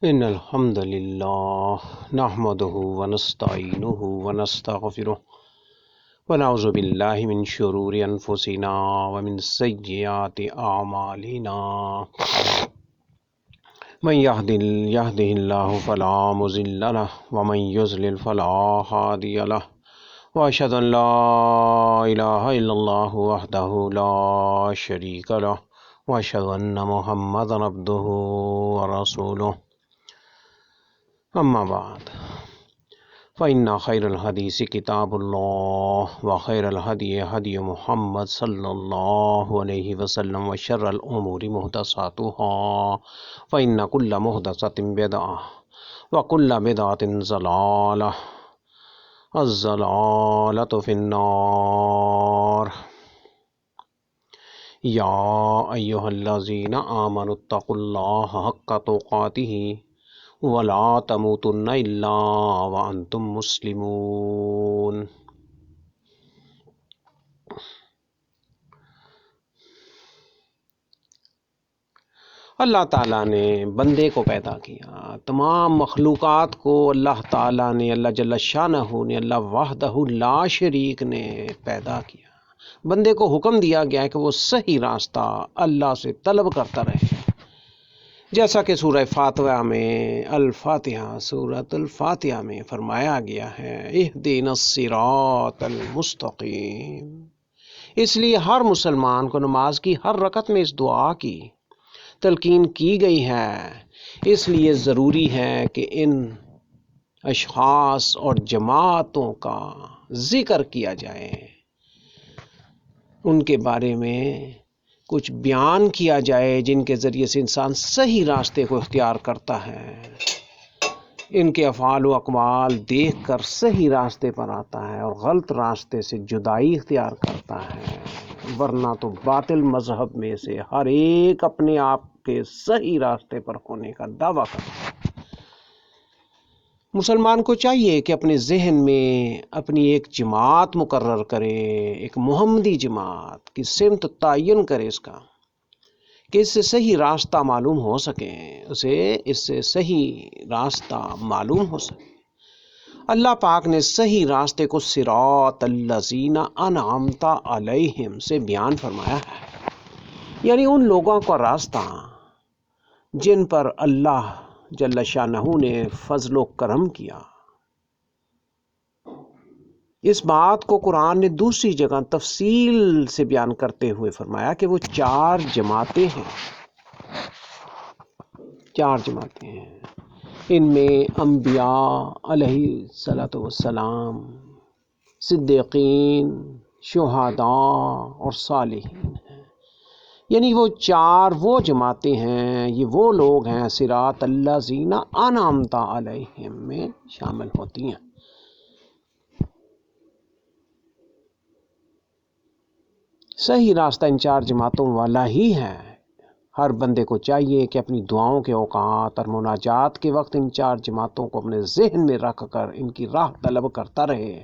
إن الحمد لله نحمده ونستعينه ونستغفره ونعوذ بالله من شرور أنفسنا ومن سيئات أعمالنا من يهده الله فلا مضل له ومن يضلل فلا هادي له وأشهد أن لا إله إلا الله وحده لا شريك له وأشهد أن محمدا عبده ورسوله أما بعد فإن خير الحديث كتاب الله وخير الهدي هدي محمد صلى الله عليه وسلم وشر الأمور محدثاتها فإن كل محدثة بدعة وكل بدعة ضلالة الضلالة في النار يا أيها الذين آمنوا اتقوا الله حق تقاته ولا تموتن الا وانتم مسلمون۔ اللہ تعالیٰ نے بندے کو پیدا کیا، تمام مخلوقات کو اللہ تعالیٰ نے، اللہ جل شانہ نے، اللہ وحدہ لا شریک نے پیدا کیا۔ بندے کو حکم دیا گیا ہے کہ وہ صحیح راستہ اللہ سے طلب کرتا رہے، جیسا کہ سورہ فاتحہ میں سورۃ الفاتحہ میں فرمایا گیا ہے، اہدنا الصراط المستقیم۔ اس لیے ہر مسلمان کو نماز کی ہر رکعت میں اس دعا کی تلقین کی گئی ہے۔ اس لیے ضروری ہے کہ ان اشخاص اور جماعتوں کا ذکر کیا جائے، ان کے بارے میں کچھ بیان کیا جائے جن کے ذریعے سے انسان صحیح راستے کو اختیار کرتا ہے، ان کے افعال و اقوال دیکھ کر صحیح راستے پر آتا ہے اور غلط راستے سے جدائی اختیار کرتا ہے، ورنہ تو باطل مذہب میں سے ہر ایک اپنے آپ کے صحیح راستے پر ہونے کا دعویٰ کرتا ہے۔ مسلمان کو چاہیے کہ اپنے ذہن میں اپنی ایک جماعت مقرر کرے، ایک محمدی جماعت کی سمت تعین کرے اس کا، کہ اس سے صحیح راستہ معلوم ہو سکے، اس سے صحیح راستہ معلوم ہو سکے۔ اللہ پاک نے صحیح راستے کو صراط الذین انعمت علیہم سے بیان فرمایا ہے، یعنی ان لوگوں کا راستہ جن پر اللہ جل شانہ نے فضل و کرم کیا۔ اس بات کو قرآن نے دوسری جگہ تفصیل سے بیان کرتے ہوئے فرمایا کہ وہ چار جماعتیں ہیں، ان میں انبیاء علیہ الصلوۃ والسلام، صدیقین، شہداء اور صالحین ہیں۔ یعنی وہ چار وہ جماعتیں ہیں، یہ وہ لوگ ہیں صراط الذین انعمت علیہم میں شامل ہوتی ہیں۔ صحیح راستہ ان چار جماعتوں والا ہی ہے۔ ہر بندے کو چاہیے کہ اپنی دعاؤں کے اوقات اور مناجات کے وقت ان چار جماعتوں کو اپنے ذہن میں رکھ کر ان کی راہ طلب کرتا رہے۔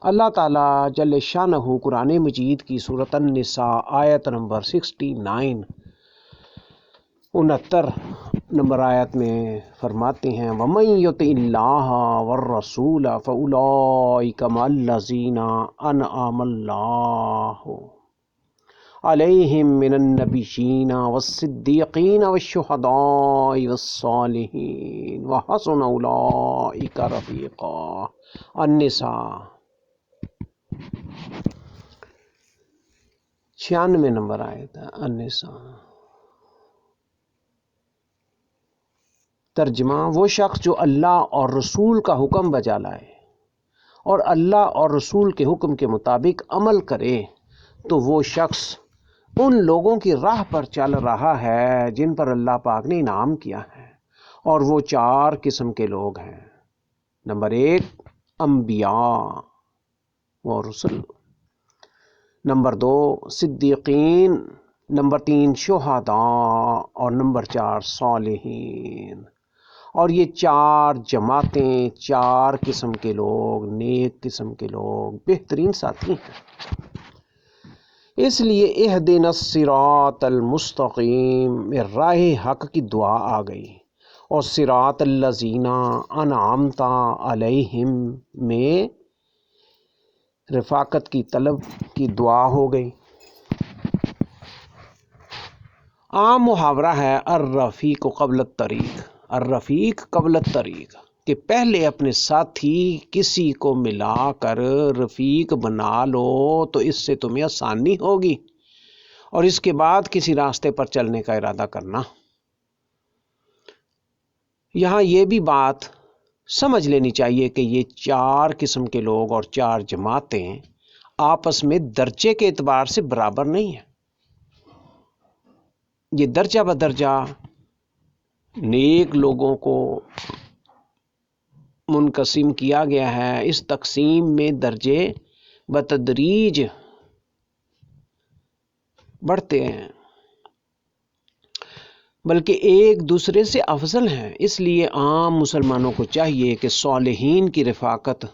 اللہ تعالیٰ جل شانہ قرآن مجید کی سورۃ النساء آیت نمبر 69 نمبر آیت میں فرماتے ہیں، وَمَن يُطِعِ اللَّهَ وَالرَّسُولَ فَأُولَٰئِكَ مَعَ الَّذِينَ أَنْعَمَ اللَّهُ عَلَيْهِم مِّنَ النَّبِيِّينَ وَالصِّدِّيقِينَ وَالشُّهَدَاءِ وَالصَّالِحِينَ وَحَسُنَ أُولَٰئِكَ رَفِيقًا۔ النساء 96 نمبر آیت ہے، النساء۔ ترجمہ: وہ شخص جو اللہ اور رسول کا حکم بجا لائے اور اللہ اور رسول کے حکم کے مطابق عمل کرے تو وہ شخص ان لوگوں کی راہ پر چل رہا ہے جن پر اللہ پاک نے انعام کیا ہے، اور وہ چار قسم کے لوگ ہیں۔ نمبر 1 انبیاء و رسل، نمبر 2 صدیقین، نمبر 3 شہداء اور نمبر 4 صالحین۔ اور یہ چار جماعتیں، چار قسم کے لوگ، نیک قسم کے لوگ، بہترین ساتھی ہیں۔ اس لیے اہدنا الصراط المستقیم میں راہ حق کی دعا آ گئی، اور صراط الذین انعمت علیہم میں رفاقت کی طلب کی دعا ہو گئی۔ عام محاورہ ہے الرفیق قبل الطریق، الرفیق قبل الطریق، کہ پہلے اپنے ساتھی کسی کو ملا کر رفیق بنا لو تو اس سے تمہیں آسانی ہوگی، اور اس کے بعد کسی راستے پر چلنے کا ارادہ کرنا۔ یہاں یہ بھی بات سمجھ لینی چاہیے کہ یہ 4 قسم کے لوگ اور 4 جماعتیں آپس میں درجے کے اعتبار سے برابر نہیں ہیں۔ یہ درجہ بدرجہ نیک لوگوں کو منقسم کیا گیا ہے۔ اس تقسیم میں درجے بتدریج بڑھتے ہیں، بلکہ ایک دوسرے سے افضل ہیں۔ اس لیے عام مسلمانوں کو چاہیے کہ صالحین کی رفاقت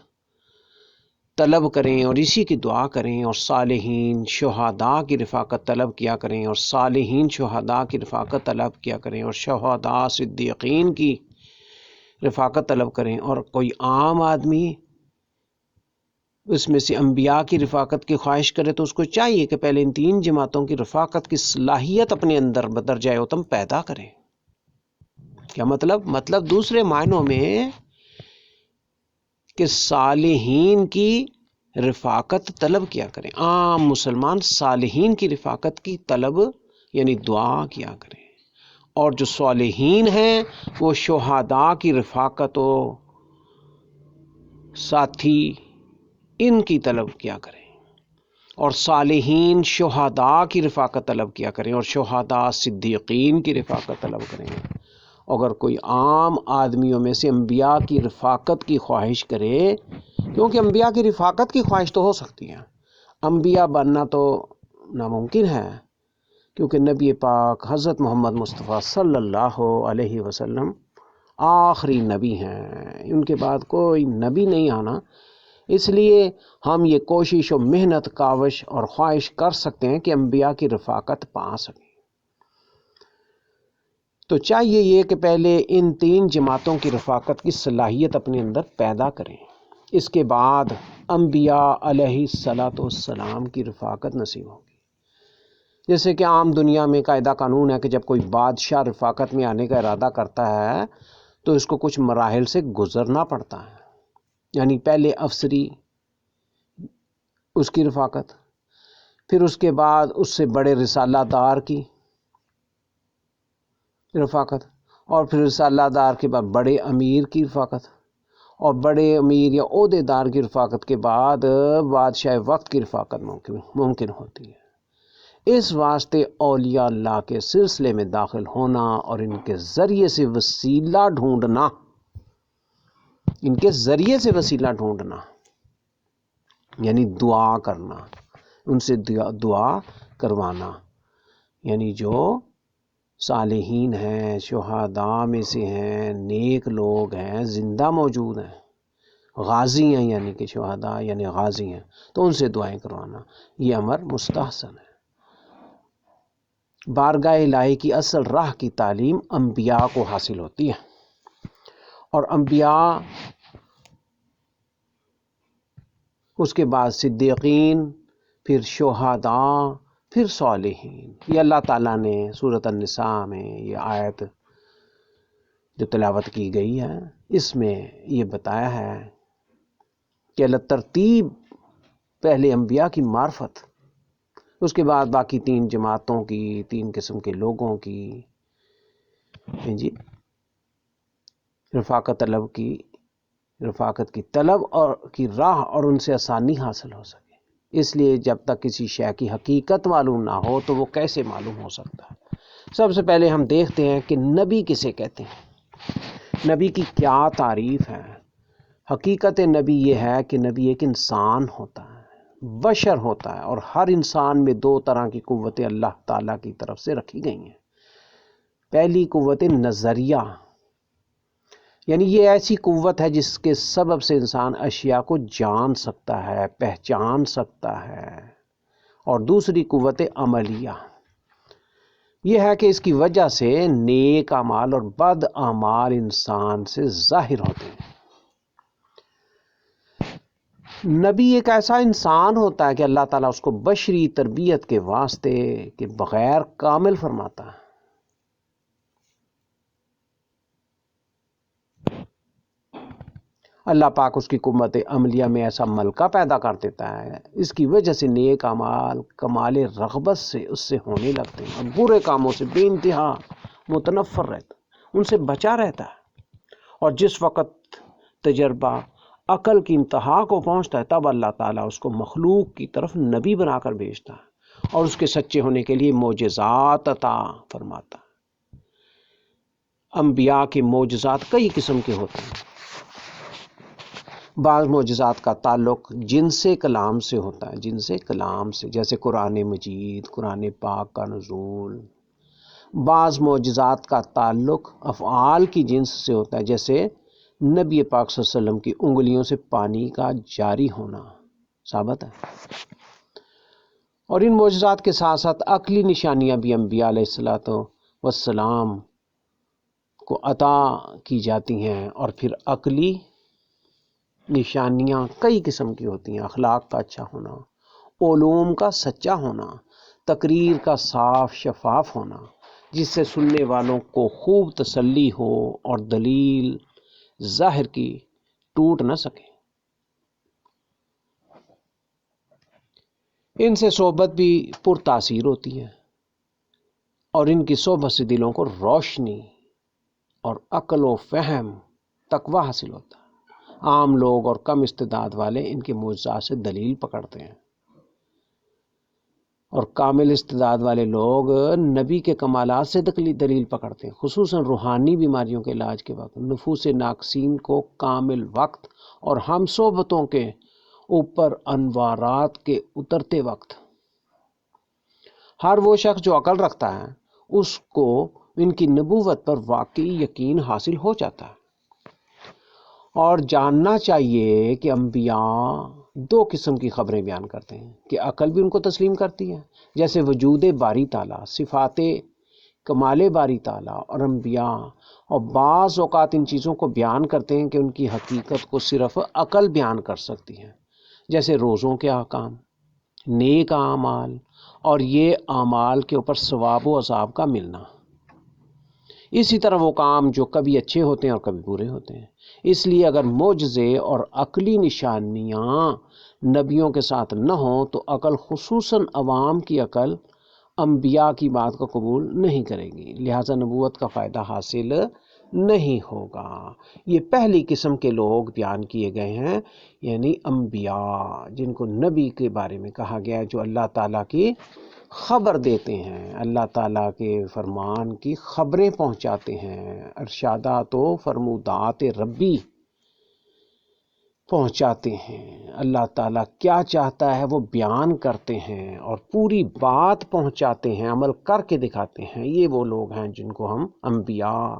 طلب کریں اور اسی کی دعا کریں، اور صالحین شہداء کی رفاقت طلب کیا کریں، اور صالحین شہداء کی رفاقت طلب کیا کریں، اور شہداء صدیقین کی رفاقت طلب کریں۔ اور کوئی عام آدمی اس میں سے انبیاء کی رفاقت کی خواہش کرے تو اس کو چاہیے کہ پہلے ان 3 جماعتوں کی رفاقت کی صلاحیت اپنے اندر بدرجہ اتم پیدا کریں۔ کیا مطلب دوسرے معنوں میں کہ صالحین کی رفاقت طلب کیا کریں، عام مسلمان صالحین کی رفاقت کی طلب یعنی دعا کیا کریں، اور جو صالحین ہیں وہ شہداء کی رفاقت و ساتھی ان کی طلب کیا کریں، اور صالحین شہداء کی رفاقت طلب کیا کریں، اور شہداء صدیقین کی رفاقت طلب کریں۔ اگر کوئی عام آدمیوں میں سے انبیاء کی رفاقت کی خواہش کرے، کیونکہ انبیاء کی رفاقت کی خواہش تو ہو سکتی ہے، انبیاء بننا تو ناممکن ہے، کیونکہ نبی پاک حضرت محمد مصطفیٰ صلی اللہ علیہ وسلم آخری نبی ہیں، ان کے بعد کوئی نبی نہیں آنا۔ اس لیے ہم یہ کوشش و محنت کاوش اور خواہش کر سکتے ہیں کہ انبیاء کی رفاقت پا سکیں۔ تو چاہیے یہ کہ پہلے ان 3 جماعتوں کی رفاقت کی صلاحیت اپنے اندر پیدا کریں، اس کے بعد انبیاء علیہ السلام کی رفاقت نصیب ہوگی۔ جیسے کہ عام دنیا میں قاعدہ قانون ہے کہ جب کوئی بادشاہ رفاقت میں آنے کا ارادہ کرتا ہے تو اس کو کچھ مراحل سے گزرنا پڑتا ہے، یعنی پہلے افسری اس کی رفاقت، پھر اس کے بعد اس سے بڑے رسالہ دار کی رفاقت، اور پھر رسالہ دار کے بعد بڑے امیر کی رفاقت، اور بڑے امیر یا عہدے دار کی رفاقت کے بعد بادشاہ وقت کی رفاقت ممکن ہوتی ہے۔ اس واسطے اولیاء اللہ کے سلسلے میں داخل ہونا اور ان کے ذریعے سے وسیلہ ڈھونڈنا، ان کے ذریعے سے وسیلہ ڈھونڈنا یعنی دعا کرنا، ان سے دعا کروانا، یعنی جو صالحین ہیں، شہداء میں سے ہیں، نیک لوگ ہیں، زندہ موجود ہیں، غازی ہیں، یعنی کہ شہداء یعنی غازی ہیں، تو ان سے دعائیں کروانا، یہ امر مستحسن ہے۔ بارگاہ الہی کی اصل راہ کی تعلیم انبیاء کو حاصل ہوتی ہے، اور انبیاء اس کے بعد صدیقین، پھر شہداء، پھر صالحین۔ یہ اللہ تعالیٰ نے سورۃ النساء میں یہ آیت جو تلاوت کی گئی ہے اس میں یہ بتایا ہے کہ اللہ ترتیب پہلے انبیاء کی معرفت، اس کے بعد باقی 3 جماعتوں کی، 3 قسم کے لوگوں کی رفاقت کی طلب اور کی راہ، اور ان سے آسانی حاصل ہو سکے۔ اس لیے جب تک کسی شے کی حقیقت معلوم نہ ہو تو وہ کیسے معلوم ہو سکتا ہے؟ سب سے پہلے ہم دیکھتے ہیں کہ نبی کسے کہتے ہیں، نبی کی کیا تعریف ہے۔ حقیقت نبی یہ ہے کہ نبی ایک انسان ہوتا ہے، بشر ہوتا ہے، اور ہر انسان میں 2 طرح کی قوتیں اللہ تعالیٰ کی طرف سے رکھی گئی ہیں۔ پہلی قوت نظریہ، یعنی یہ ایسی قوت ہے جس کے سبب سے انسان اشیاء کو جان سکتا ہے، پہچان سکتا ہے، اور دوسری قوت عملیہ، یہ ہے کہ اس کی وجہ سے نیک اعمال اور بد اعمال انسان سے ظاہر ہوتے ہیں۔ نبی ایک ایسا انسان ہوتا ہے کہ اللہ تعالیٰ اس کو بشری تربیت کے واسطے کے بغیر کامل فرماتا ہے۔ اللہ پاک اس کی قوت عملیہ میں ایسا ملکہ پیدا کر دیتا ہے، اس کی وجہ سے نیک اعمال کمال رغبت سے اس سے ہونے لگتے ہیں، اور برے کاموں سے بے انتہا متنفر رہتا ہے، ان سے بچا رہتا ہے۔ اور جس وقت تجربہ عقل کی انتہا کو پہنچتا ہے، تب اللہ تعالیٰ اس کو مخلوق کی طرف نبی بنا کر بھیجتا ہے اور اس کے سچے ہونے کے لیے معجزات عطا فرماتا ہے۔ انبیاء کے معجزات کئی قسم کے ہوتے ہیں۔ بعض معجزات کا تعلق جن سے کلام سے ہوتا ہے، جن سے کلام سے، جیسے قرآن مجید، قرآن پاک کا نزول۔ بعض معجزات کا تعلق افعال کی جنس سے ہوتا ہے، جیسے نبی پاک صلی اللہ علیہ وسلم کی انگلیوں سے پانی کا جاری ہونا ثابت ہے۔ اور ان معجزات کے ساتھ ساتھ عقلی نشانیاں بھی انبیاء علیہ السلام کو عطا کی جاتی ہیں، اور پھر عقلی نشانیاں کئی قسم کی ہوتی ہیں: اخلاق کا اچھا ہونا، علوم کا سچا ہونا، تقریر کا صاف شفاف ہونا جس سے سننے والوں کو خوب تسلی ہو اور دلیل ظاہر کی ٹوٹ نہ سکے۔ ان سے صحبت بھی پرتاثیر ہوتی ہے، اور ان کی صحبت سے دلوں کو روشنی اور عقل و فہم تقویٰ حاصل ہوتا ہے۔ عام لوگ اور کم استعداد والے ان کے معجزات سے دلیل پکڑتے ہیں، اور کامل استعداد والے لوگ نبی کے کمالات سے دلیل پکڑتے ہیں، خصوصاً روحانی بیماریوں کے علاج کے وقت، نفوس ناقصین کو کامل وقت اور ہم صحبتوں کے اوپر انوارات کے اترتے وقت۔ ہر وہ شخص جو عقل رکھتا ہے اس کو ان کی نبوت پر واقعی یقین حاصل ہو جاتا ہے۔ اور جاننا چاہیے کہ انبیاء دو قسم کی خبریں بیان کرتے ہیں کہ عقل بھی ان کو تسلیم کرتی ہے، جیسے وجود باری تعالیٰ، صفات کمال باری تعالیٰ اور انبیاء، اور بعض اوقات ان چیزوں کو بیان کرتے ہیں کہ ان کی حقیقت کو صرف عقل بیان کر سکتی ہے، جیسے روزوں کے احکام، نیک اعمال اور یہ اعمال کے اوپر ثواب و عذاب کا ملنا۔ اسی طرح وہ کام جو کبھی اچھے ہوتے ہیں اور کبھی برے ہوتے ہیں۔ اس لیے اگر معجزے اور عقلی نشانیاں نبیوں کے ساتھ نہ ہوں تو عقل، خصوصاً عوام کی عقل، انبیاء کی بات کو قبول نہیں کرے گی، لہٰذا نبوت کا فائدہ حاصل نہیں ہوگا۔ یہ پہلی قسم کے لوگ بیان کیے گئے ہیں، یعنی انبیاء، جن کو نبی کے بارے میں کہا گیا ہے، جو اللہ تعالیٰ کی خبر دیتے ہیں، اللہ تعالیٰ کے فرمان کی خبریں پہنچاتے ہیں، ارشادات و فرمودات ربی پہنچاتے ہیں۔ اللہ تعالیٰ کیا چاہتا ہے وہ بیان کرتے ہیں اور پوری بات پہنچاتے ہیں، عمل کر کے دکھاتے ہیں۔ یہ وہ لوگ ہیں جن کو ہم انبیاء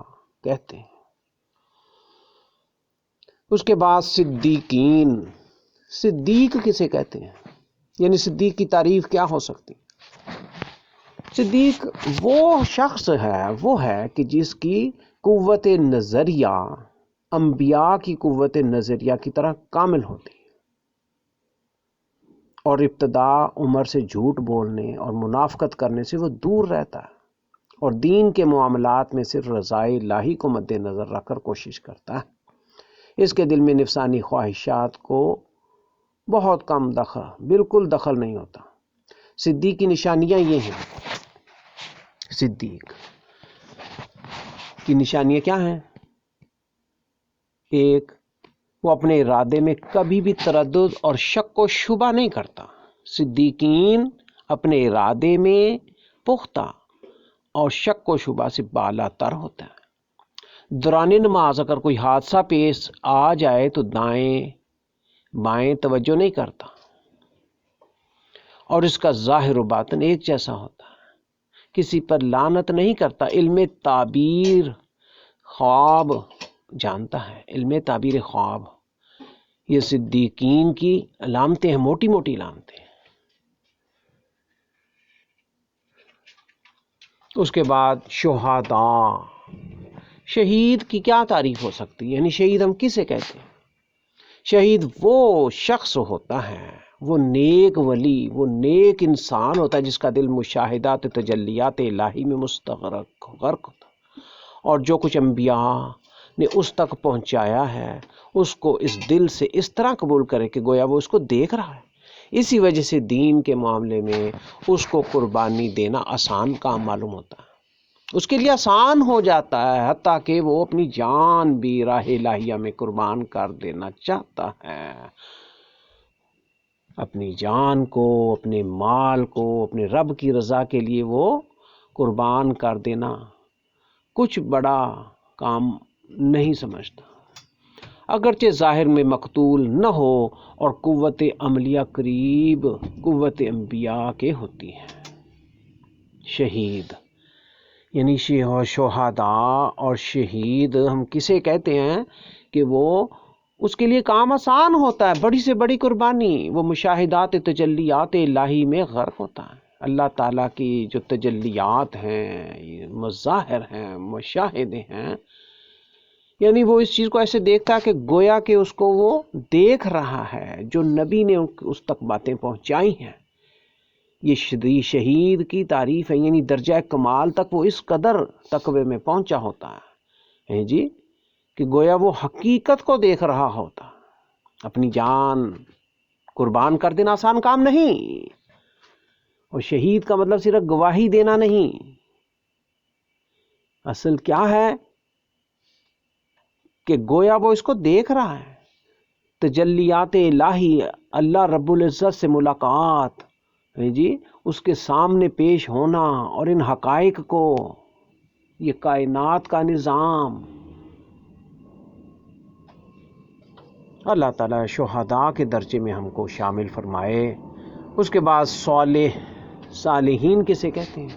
کہتے ہیں۔ اس کے بعد صدیقین۔ صدیق کسے کہتے ہیں؟ یعنی صدیق کی تعریف کیا ہو سکتی؟ صدیق وہ شخص ہے، وہ ہے کہ جس کی قوت نظریہ انبیاء کی قوت نظریہ کی طرح کامل ہوتی ہے، اور ابتدا عمر سے جھوٹ بولنے اور منافقت کرنے سے وہ دور رہتا ہے، اور دین کے معاملات میں صرف رضائے الہی کو مد نظر رکھ کر کوشش کرتا ہے۔ اس کے دل میں نفسانی خواہشات کو بہت کم بالکل دخل نہیں ہوتا۔ صدیق کی نشانیاں یہ ہیں۔ صدیق کی نشانیاں کیا ہیں؟ ایک، وہ اپنے ارادے میں کبھی بھی تردد اور شک و شبہ نہیں کرتا۔ صدیقین اپنے ارادے میں پختہ اور شک و شبہ سے بالا تر ہوتا ہے۔ دوران نماز اگر کوئی حادثہ پیش آ جائے تو دائیں بائیں توجہ نہیں کرتا، اور اس کا ظاہر و باطن ایک جیسا ہوتا ہے۔ کسی پر لعنت نہیں کرتا، علم تعبیر خواب جانتا ہے، علم تعبیر خواب۔ یہ صدیقین کی علامتیں ہیں، موٹی موٹی علامتیں۔ اس کے بعد شہداء، شہید کی کیا تعریف ہو سکتی ہے؟ یعنی شہید ہم کسے کہتے ہیں؟ شہید وہ شخص ہوتا ہے، وہ نیک ولی، وہ نیک انسان ہوتا ہے جس کا دل مشاہدات تجلیات الہی میں مستغرق غرق ہوتا ہے، اور جو کچھ انبیاء نے اس تک پہنچایا ہے اس کو اس دل سے اس طرح قبول کرے کہ گویا وہ اس کو دیکھ رہا ہے۔ اسی وجہ سے دین کے معاملے میں اس کو قربانی دینا آسان کام معلوم ہوتا ہے، اس کے لیے آسان ہو جاتا ہے، حتیٰ کہ وہ اپنی جان بھی راہ الہیہ میں قربان کر دینا چاہتا ہے۔ اپنی جان کو، اپنے مال کو، اپنے رب کی رضا کے لیے وہ قربان کر دینا کچھ بڑا کام نہیں سمجھتا، اگرچہ ظاہر میں مقتول نہ ہو اور قوت عملیہ قریب قوت انبیاء کے ہوتی ہے۔ شہید یعنی شہداء اور شہید ہم کسے کہتے ہیں کہ وہ اس کے لیے کام آسان ہوتا ہے، بڑی سے بڑی قربانی، وہ مشاہدات تجلیات الہی میں غرق ہوتا ہے۔ اللہ تعالیٰ کی جو تجلیات ہیں، مظاہر ہیں، مشاہدے ہیں، یعنی وہ اس چیز کو ایسے دیکھتا ہے کہ گویا کہ اس کو وہ دیکھ رہا ہے، جو نبی نے اس تک باتیں پہنچائی ہیں۔ یہ شہید کی تعریف ہے، یعنی درجہ کمال تک وہ اس قدر تقوی میں پہنچا ہوتا ہے جی کہ گویا وہ حقیقت کو دیکھ رہا ہوتا۔ اپنی جان قربان کر دینا آسان کام نہیں، اور شہید کا مطلب صرف گواہی دینا نہیں، اصل کیا ہے کہ گویا وہ اس کو دیکھ رہا ہے۔ تجلیات الہی، اللہ رب العزت سے ملاقات جی، اس کے سامنے پیش ہونا، اور ان حقائق کو، یہ کائنات کا نظام، اللہ تعالیٰ شہداء کے درجے میں ہم کو شامل فرمائے۔ اس کے بعد صالحین کسے کہتے ہیں؟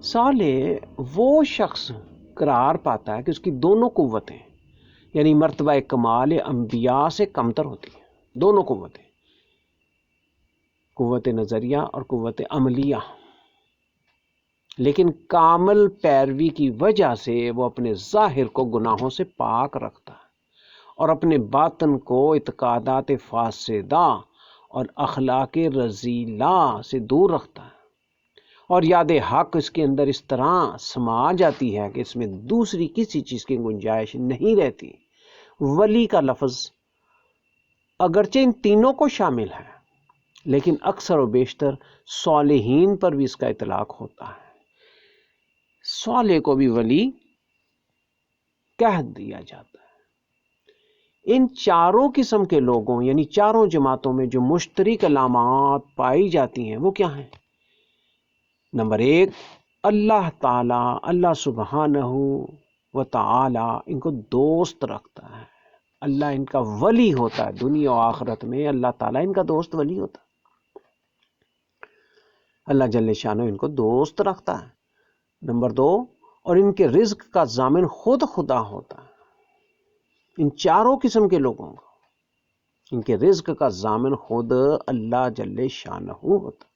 صالح وہ شخص قرار پاتا ہے کہ اس کی دونوں قوتیں، یعنی مرتبہ کمال انبیاء سے کمتر ہوتی ہیں، دونوں قوتیں، قوت نظریہ اور قوت عملیہ، لیکن کامل پیروی کی وجہ سے وہ اپنے ظاہر کو گناہوں سے پاک رکھتا ہے، اور اپنے باطن کو اعتقادات فاسدہ اور اخلاق رذیلہ سے دور رکھتا ہے، اور یاد حق اس کے اندر اس طرح سما جاتی ہے کہ اس میں دوسری کسی چیز کی گنجائش نہیں رہتی۔ ولی کا لفظ اگرچہ ان تینوں کو شامل ہے، لیکن اکثر و بیشتر صالحین پر بھی اس کا اطلاق ہوتا ہے۔ صالح کو بھی ولی کہہ دیا جاتا ہے۔ ان چاروں قسم کے لوگوں، یعنی چاروں جماعتوں میں جو مشترک علامات پائی جاتی ہیں وہ کیا ہیں؟ نمبر 1، اللہ تعالیٰ، اللہ سبحانہ و تعالیٰ ان کو دوست رکھتا ہے، اللہ ان کا ولی ہوتا ہے، دنیا و آخرت میں اللہ تعالیٰ ان کا دوست ولی ہوتا ہے، اللہ جل شانہ ان کو دوست رکھتا ہے۔ نمبر 2، اور ان کے رزق کا ضامن خود خدا ہوتا ہے۔ ان چاروں قسم کے لوگوں کو ان کے رزق کا ضامن خود اللہ جل شانہ ہوتا ہے۔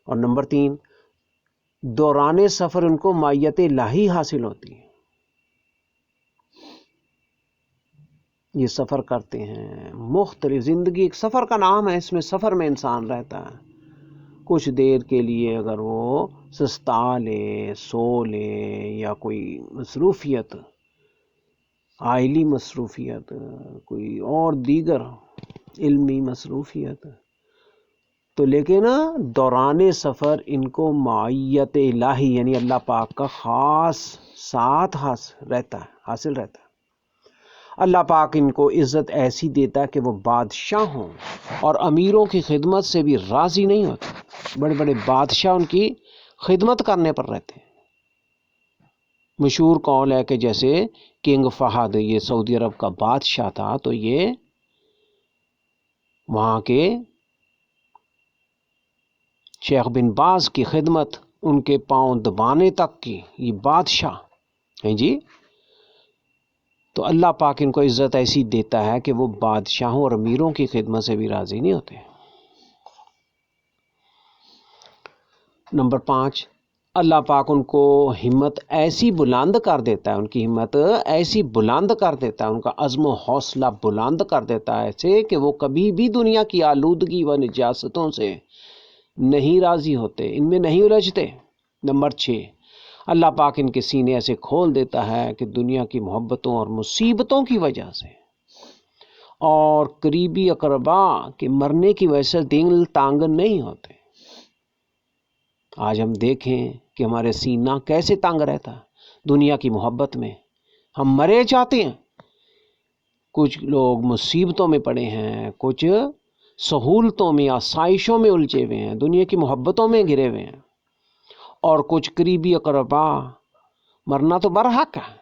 اور نمبر 3، دوران سفر ان کو معیت الہی حاصل ہوتی ہے، یہ سفر کرتے ہیں، مختلف، زندگی ایک سفر کا نام ہے، اس میں سفر میں انسان رہتا ہے، کچھ دیر کے لیے اگر وہ سستا لے، سو لے، یا کوئی مصروفیت، عائلی مصروفیت، کوئی اور دیگر علمی مصروفیت، تو لیکن دوران سفر ان کو معیت الہی یعنی اللہ پاک کا خاص ساتھ حاصل رہتا ہے۔ اللہ پاک ان کو عزت ایسی دیتا ہے کہ وہ بادشاہوں اور امیروں کی خدمت سے بھی راضی نہیں ہوتے، بڑے بڑے بادشاہ ان کی خدمت کرنے پر رہتے ہیں۔ مشہور قول ہے کہ جیسے کنگ فہد، یہ سعودی عرب کا بادشاہ تھا، تو یہ وہاں کے شیخ بن باز کی خدمت، ان کے پاؤں دبانے تک کی، یہ بادشاہ ہیں جی۔ تو اللہ پاک ان کو عزت ایسی دیتا ہے کہ وہ بادشاہوں اور امیروں کی خدمت سے بھی راضی نہیں ہوتے۔ نمبر 5، اللہ پاک ان کو ہمت ایسی بلند کر دیتا ہے، ان کی ہمت ایسی بلند کر دیتا ہے، ان کا عزم و حوصلہ بلند کر دیتا ہے ایسے کہ وہ کبھی بھی دنیا کی آلودگی و نجاستوں سے نہیں راضی ہوتے، ان میں نہیں الجھتے۔ نمبر 6، اللہ پاک ان کے سینے ایسے کھول دیتا ہے کہ دنیا کی محبتوں اور مصیبتوں کی وجہ سے اور قریبی اقربا کے مرنے کی وجہ سے دل تانگ نہیں ہوتے۔ آج ہم دیکھیں کہ ہمارے سینہ کیسے تانگ رہتا ہے دنیا کی محبت میں، ہم مرے چاہتے ہیں۔ کچھ لوگ مصیبتوں میں پڑے ہیں، کچھ سہولتوں میں آسائشوں میں الجھے ہوئے ہیں، دنیا کی محبتوں میں گرے ہوئے ہیں، اور کچھ قریبی اقربا مرنا تو برحق ہے،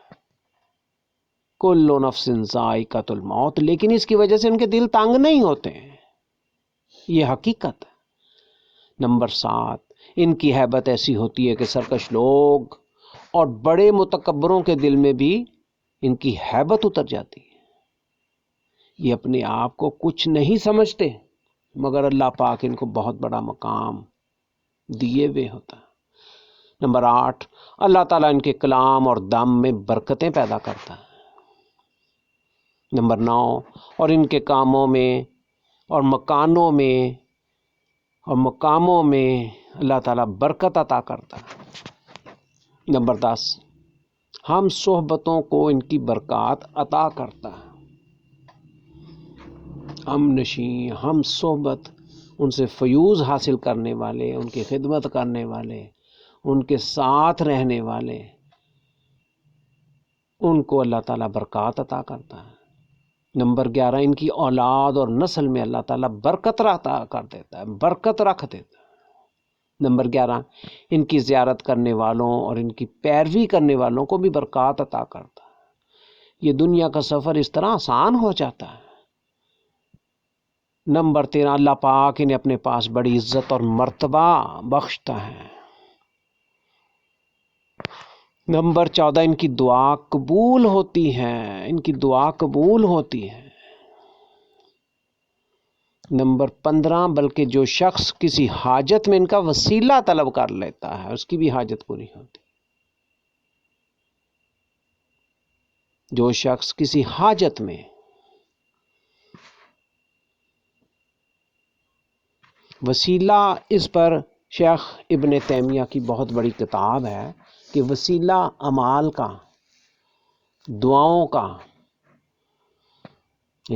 کل نفس ذائقۃ الموت، لیکن اس کی وجہ سے ان کے دل تانگ نہیں ہوتے، یہ حقیقت ہے۔ نمبر 7، ان کی ہیبت ایسی ہوتی ہے کہ سرکش لوگ اور بڑے متکبروں کے دل میں بھی ان کی ہیبت اتر جاتی ہے، یہ اپنے آپ کو کچھ نہیں سمجھتے، مگر اللہ پاک ان کو بہت بڑا مقام دیے ہوئے ہوتا ہے۔ نمبر 8، اللہ تعالیٰ ان کے کلام اور دم میں برکتیں پیدا کرتا ہے۔ نمبر 9، اور ان کے کاموں میں اور مکانوں میں اور مقاموں میں اللہ تعالیٰ برکت عطا کرتا ہے۔ نمبر 10، ہم صحبتوں کو ان کی برکات عطا کرتا ہے، ہم نشین، ہم صحبت، ان سے فیوز حاصل کرنے والے، ان کی خدمت کرنے والے، ان کے ساتھ رہنے والے، ان کو اللہ تعالیٰ برکات عطا کرتا ہے۔ نمبر 11، ان کی اولاد اور نسل میں اللہ تعالیٰ برکت عطا کر دیتا ہے، برکت رکھ دیتا ہے۔ نمبر 11، ان کی زیارت کرنے والوں اور ان کی پیروی کرنے والوں کو بھی برکات عطا کرتا ہے، یہ دنیا کا سفر اس طرح آسان ہو جاتا ہے۔ نمبر 13، اللہ پاک انہیں اپنے پاس بڑی عزت اور مرتبہ بخشتا ہے۔ نمبر 14، ان کی دعا قبول ہوتی ہے، ان کی دعا قبول ہوتی ہے۔ نمبر 15، بلکہ جو شخص کسی حاجت میں ان کا وسیلہ طلب کر لیتا ہے اس کی بھی حاجت پوری ہوتی ہے۔ جو شخص کسی حاجت میں وسیلہ، اس پر شیخ ابن تیمیہ کی بہت بڑی کتاب ہے کہ وسیلہ اعمال کا، دعاؤں کا،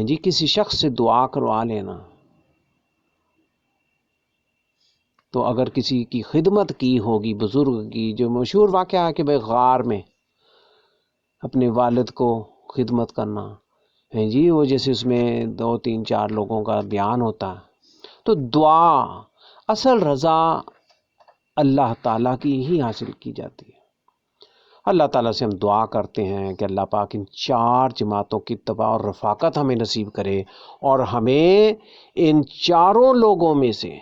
جی کسی شخص سے دعا کروا لینا، تو اگر کسی کی خدمت کی ہوگی بزرگ کی، جو مشہور واقعہ ہے کہ بھائی غار میں اپنے والد کو خدمت کرنا ہے جی، وہ جیسے اس میں 2 3 4 لوگوں کا بیان ہوتا ہے، تو دعا اصل رضا اللہ تعالیٰ کی ہی حاصل کی جاتی ہے۔ اللہ تعالیٰ سے ہم دعا کرتے ہیں کہ اللہ پاک ان 4 جماعتوں کی اتباع اور رفاقت ہمیں نصیب کرے، اور ہمیں ان 4 لوگوں میں سے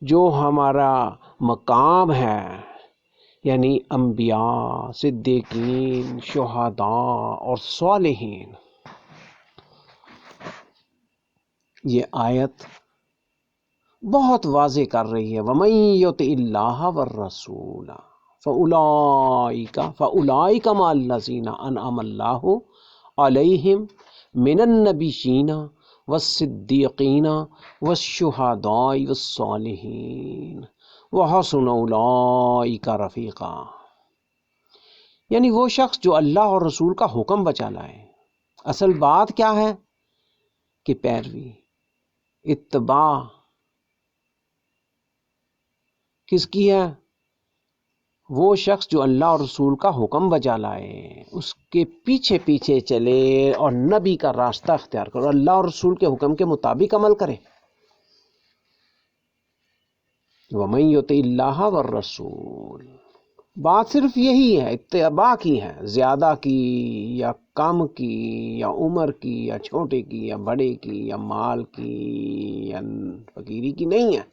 جو ہمارا مقام ہے، یعنی انبیاء، صدیقین، شہداء اور صالحین، یہ آیت بہت واضح کر رہی ہے، وَمَن يُطِعِ اللَّهَ وَالرَّسُولَ فَأُولَٰئِكَ مَعَ الَّذِينَ أَنْعَمَ اللَّهُ عَلَيْهِم مِّنَ النَّبِيِّينَ وَالصِّدِّيقِينَ وَالشُّهَدَاءِ وَالصَّالِحِينَ وَحَسُنَ أُولَٰئِكَ رَفِیقًا، یعنی وہ شخص جو اللہ اور رسول کا حکم بجا لائے۔ اصل بات کیا ہے کہ پیروی، اتباع کس کی ہے؟ وہ شخص جو اللہ اور رسول کا حکم بجا لائے، اس کے پیچھے پیچھے چلے اور نبی کا راستہ اختیار کرے، اللہ اور رسول کے حکم کے مطابق عمل کرے۔ وَمَن يُطِعِ اللَّهَ وَالرَّسُولَ، بات صرف یہی ہے، اتباع کی ہے، زیادہ کی یا کم کی یا عمر کی یا چھوٹے کی یا بڑے کی یا مال کی یا فقیری کی نہیں ہے،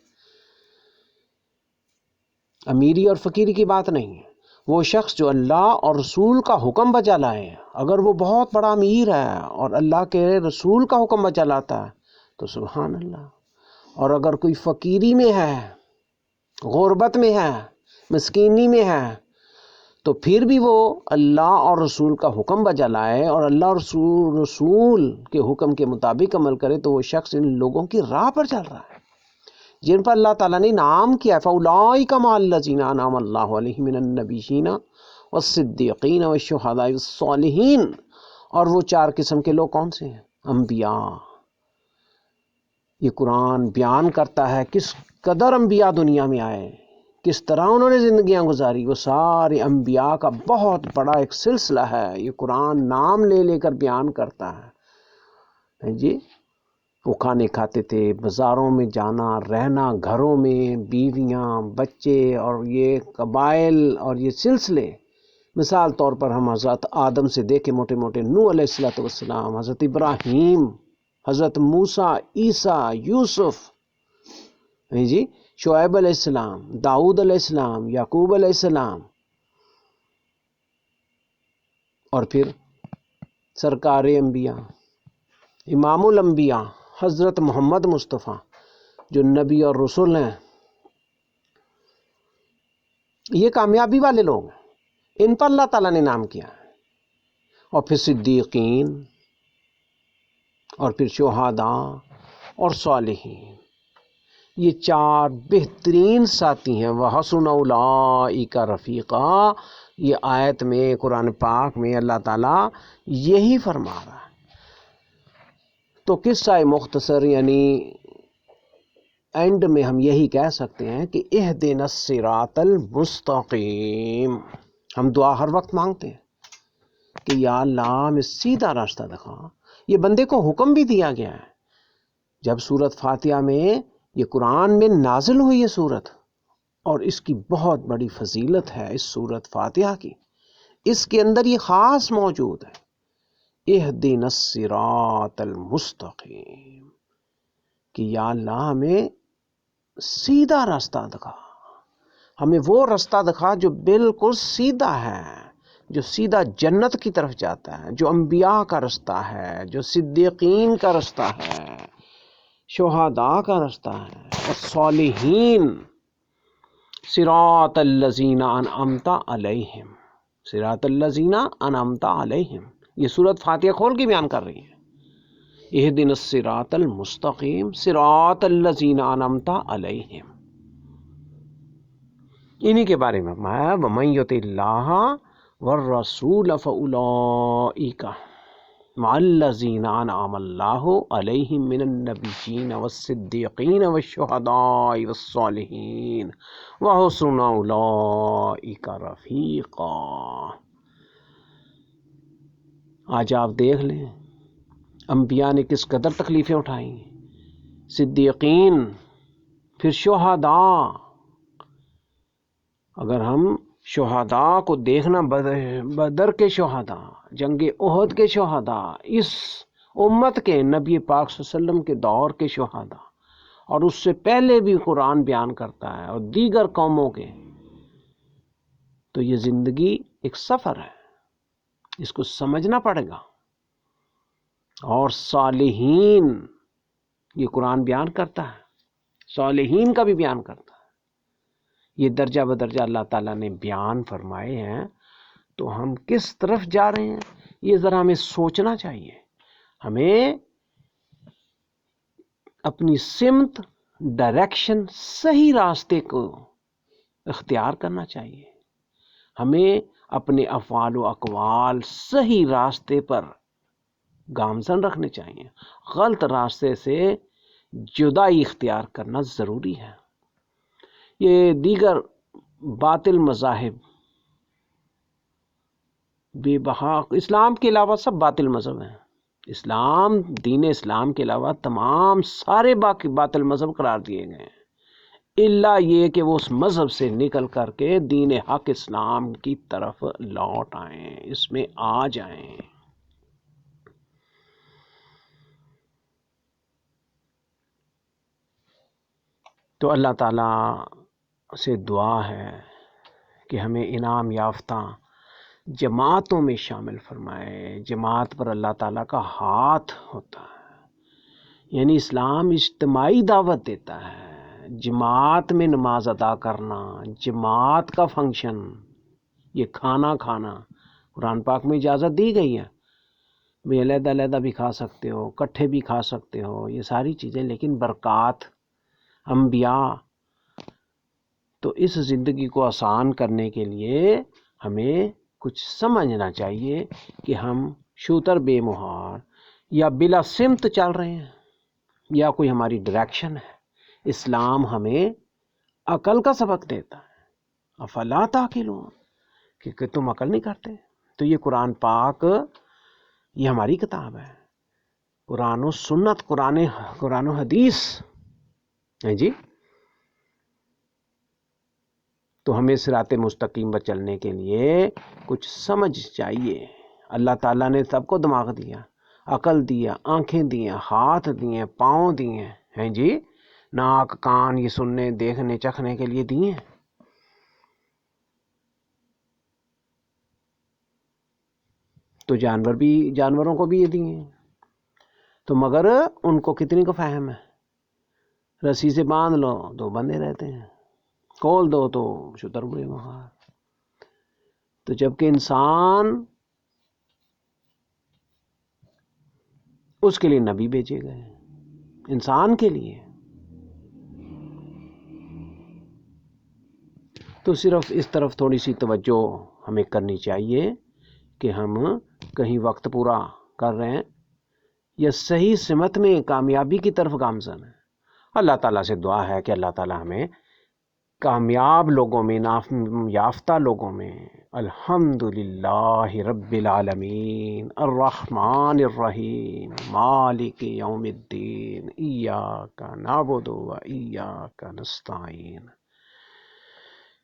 امیری اور فقیری کی بات نہیں ہے۔ وہ شخص جو اللہ اور رسول کا حکم بجا لائے، اگر وہ بہت بڑا امیر ہے اور اللہ کے رسول کا حکم بجا لاتا ہے تو سبحان اللہ، اور اگر کوئی فقیری میں ہے غربت میں ہے، مسکینی میں ہے، تو پھر بھی وہ اللہ اور رسول کا حکم بجا لائے اور اللہ اور رسول کے حکم کے مطابق عمل کرے، تو وہ شخص ان لوگوں کی راہ پر چل رہا ہے جن پر اللہ تعالیٰ نے انعام کیا ہے۔ فَأُولَٰئِکَ مَعَ الَّذِينَ أَنْعَمَ اللَّهُ عَلَيْهِم مِّنَ النَّبِيِّينَ وَالصِّدِّيقِينَ وَالشُّهَدَاءِ وَالصَّالِحِينَ۔ اور وہ چار قسم کے لوگ کون سے ہیں؟ انبیاء۔ یہ قرآن بیان کرتا ہے کس قدر انبیاء دنیا میں آئے، کس طرح انہوں نے زندگیاں گزاری، وہ سارے انبیاء کا بہت بڑا ایک سلسلہ ہے۔ یہ قرآن نام لے لے کر بیان کرتا ہے جی۔ وہ کھانے کھاتے تھے، بازاروں میں جانا، رہنا، گھروں میں بیویاں، بچے اور یہ قبائل اور یہ سلسلے۔ مثال طور پر ہم حضرت آدم سے دیکھیں، موٹے موٹے نوح علیہ السلام، حضرت ابراہیم، حضرت موسیٰ، عیسیٰ، یوسف، جی، شعیب علیہ السلام، داؤد علیہ السلام، یعقوب علیہ السلام، اور پھر سرکار انبیاء، امام الانبیاء حضرت محمد مصطفیٰ جو نبی اور رسول ہیں۔ یہ کامیابی والے لوگ ہیں، ان پر اللہ تعالیٰ نے نام کیا ہے۔ اور پھر صدیقین، اور پھر شہداء اور صالحین، یہ چار بہترین ساتھی ہیں۔ وَحَسُنَ أُولَٰئِکَ رَفِیقًا، یہ آیت میں، قرآن پاک میں اللہ تعالیٰ یہی فرما رہا ہے۔ تو قصہ مختصر یعنی اینڈ میں ہم یہی کہہ سکتے ہیں کہ اہدنا الصراط المستقیم۔ ہم دعا ہر وقت مانگتے ہیں کہ یا اللہ ہمیں سیدھا راستہ دکھا۔ یہ بندے کو حکم بھی دیا گیا ہے۔ جب سورت فاتحہ میں، یہ قرآن میں نازل ہوئی ہے سورت، اور اس کی بہت بڑی فضیلت ہے اس سورت فاتحہ کی، اس کے اندر یہ خاص موجود ہے، اہدنا الصراط المستقیم، کہ یا اللہ ہمیں سیدھا راستہ دکھا، ہمیں وہ راستہ دکھا جو بالکل سیدھا ہے، جو سیدھا جنت کی طرف جاتا ہے، جو انبیاء کا راستہ ہے، جو صدیقین کا راستہ ہے، شہداء کا راستہ ہے، اور صالحین۔ صراط الذین انعمت علیہم، صراط الذین انعمت علیہم، یہ سورت فاتحہ کھول کے بیان کر رہی ہے، اہدنا الصراط المستقیم صراط الذین انعمت علیہم۔ انہی کے بارے میں فرمایا وَمَن یُطِعِ اللَّهَ وَالرَّسُولَ فَأُولَٰئِکَ مَعَ الَّذِینَ أَنْعَمَ اللَّهُ عَلَیْہِم مِّنَ النَّبِیِّینَ وَالصِّدِّیقِینَ وَالشُّہَدَاءِ وَالصَّالِحِینَ وَحَسُنَ أُولَٰئِکَ رَفِیقًا۔ آج آپ دیکھ لیں انبیاء نے کس قدر تکلیفیں اٹھائیں، صدیقین، پھر شہداء۔ اگر ہم شہداء کو دیکھنا، بدر کے شہداء، جنگ احد کے شہداء، اس امت کے نبی پاک صلی اللہ علیہ وسلم کے دور کے شہداء، اور اس سے پہلے بھی قرآن بیان کرتا ہے، اور دیگر قوموں کے، تو یہ زندگی ایک سفر ہے، اس کو سمجھنا پڑے گا۔ اور صالحین، یہ قرآن بیان کرتا ہے، صالحین کا بھی بیان کرتا ہے، یہ درجہ بدرجہ اللہ تعالیٰ نے بیان فرمائے ہیں۔ تو ہم کس طرف جا رہے ہیں یہ ذرا ہمیں سوچنا چاہیے، ہمیں اپنی سمت، ڈائریکشن، صحیح راستے کو اختیار کرنا چاہیے، ہمیں اپنے افعال و اقوال صحیح راستے پر گامزن رکھنے چاہیے، غلط راستے سے جدائی اختیار کرنا ضروری ہے۔ یہ دیگر باطل مذاہب، بے بہا، اسلام کے علاوہ سب باطل مذہب ہیں، اسلام، دین اسلام کے علاوہ تمام سارے باقی باطل مذہب قرار دیے گئے ہیں، الا یہ کہ وہ اس مذہب سے نکل کر کے دین حق اسلام کی طرف لوٹ آئیں، اس میں آ جائیں۔ تو اللہ تعالیٰ سے دعا ہے کہ ہمیں انعام یافتہ جماعتوں میں شامل فرمائے۔ جماعت پر اللہ تعالیٰ کا ہاتھ ہوتا ہے، یعنی اسلام اجتماعی دعوت دیتا ہے، جماعت میں نماز ادا کرنا، جماعت کا فنکشن، یہ کھانا کھانا قرآن پاک میں اجازت دی گئی ہے، بھی علیحدہ علیحدہ بھی کھا سکتے ہو، کٹھے بھی کھا سکتے ہو، یہ ساری چیزیں، لیکن برکات انبیاء. تو اس زندگی کو آسان کرنے کے لیے ہمیں کچھ سمجھنا چاہیے کہ ہم شوتر بے مہار یا بلا سمت چل رہے ہیں، یا کوئی ہماری ڈائریکشن ہے. اسلام ہمیں عقل کا سبق دیتا ہے، افلا تعقلون، کہ تم عقل نہیں کرتے. تو یہ قرآن پاک یہ ہماری کتاب ہے، قرآن و سنت، قرآن و حدیث ہے جی. تو ہمیں صراط مستقیم پر چلنے کے لیے کچھ سمجھ چاہیے. اللہ تعالیٰ نے سب کو دماغ دیا، عقل دیا، آنکھیں دیا، ہاتھ دیے، پاؤں دیے ہیں جی، ناک کان یہ سننے دیکھنے چکھنے کے لیے دیے. تو جانوروں کو بھی یہ دیے. تو مگر ان کو کتنی کو فہم ہے؟ رسی سے باندھ لو تو بندھے رہتے ہیں، کھول دو تو شتر بے مہار. تو جبکہ انسان، اس کے لیے نبی بھیجے گئے، انسان کے لیے. تو صرف اس طرف تھوڑی سی توجہ ہمیں کرنی چاہیے کہ ہم کہیں وقت پورا کر رہے ہیں یا صحیح سمت میں کامیابی کی طرف گامزن ہے. اللہ تعالیٰ سے دعا ہے کہ اللہ تعالیٰ ہمیں کامیاب لوگوں میں، نام یافتہ لوگوں میں. الحمدللہ رب العالمین الرحمن الرحیم مالک یوم الدین ایاک نعبد و ایاک نستعین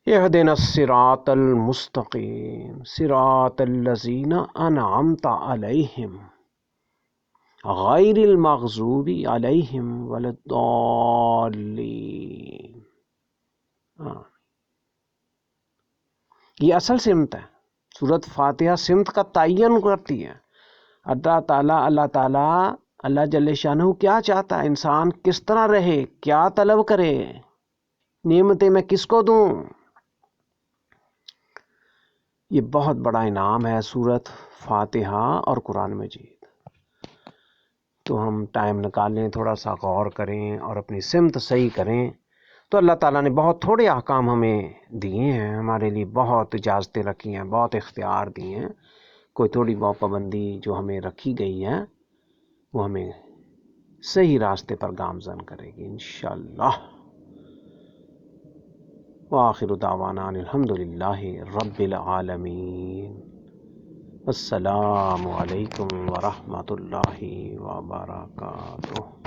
اہدنا الصراط المستقیم صراط الذین انعمت علیہم غیر المغضوب علیہم ولا الضالین. یہ اصل سمت ہے. سورۃ فاتحہ سمت کا تعین کرتی ہے. اللہ جل شانہ کیا چاہتا ہے، انسان کس طرح رہے، کیا طلب کرے، نعمتیں میں کس کو دوں. یہ بہت بڑا انعام ہے سورۃ فاتحہ اور قرآن مجید. تو ہم ٹائم نکالیں، تھوڑا سا غور کریں اور اپنی سمت صحیح کریں. تو اللہ تعالیٰ نے بہت تھوڑے احکام ہمیں دیے ہیں، ہمارے لیے بہت اجازتیں رکھی ہیں، بہت اختیار دیے ہیں. کوئی تھوڑی بہت پابندی جو ہمیں رکھی گئی ہے وہ ہمیں صحیح راستے پر گامزن کرے گی انشاءاللہ. وآخر دعوانا الحمدللہ رب العالمین. السلام علیکم ورحمۃ اللہ وبرکاتہ.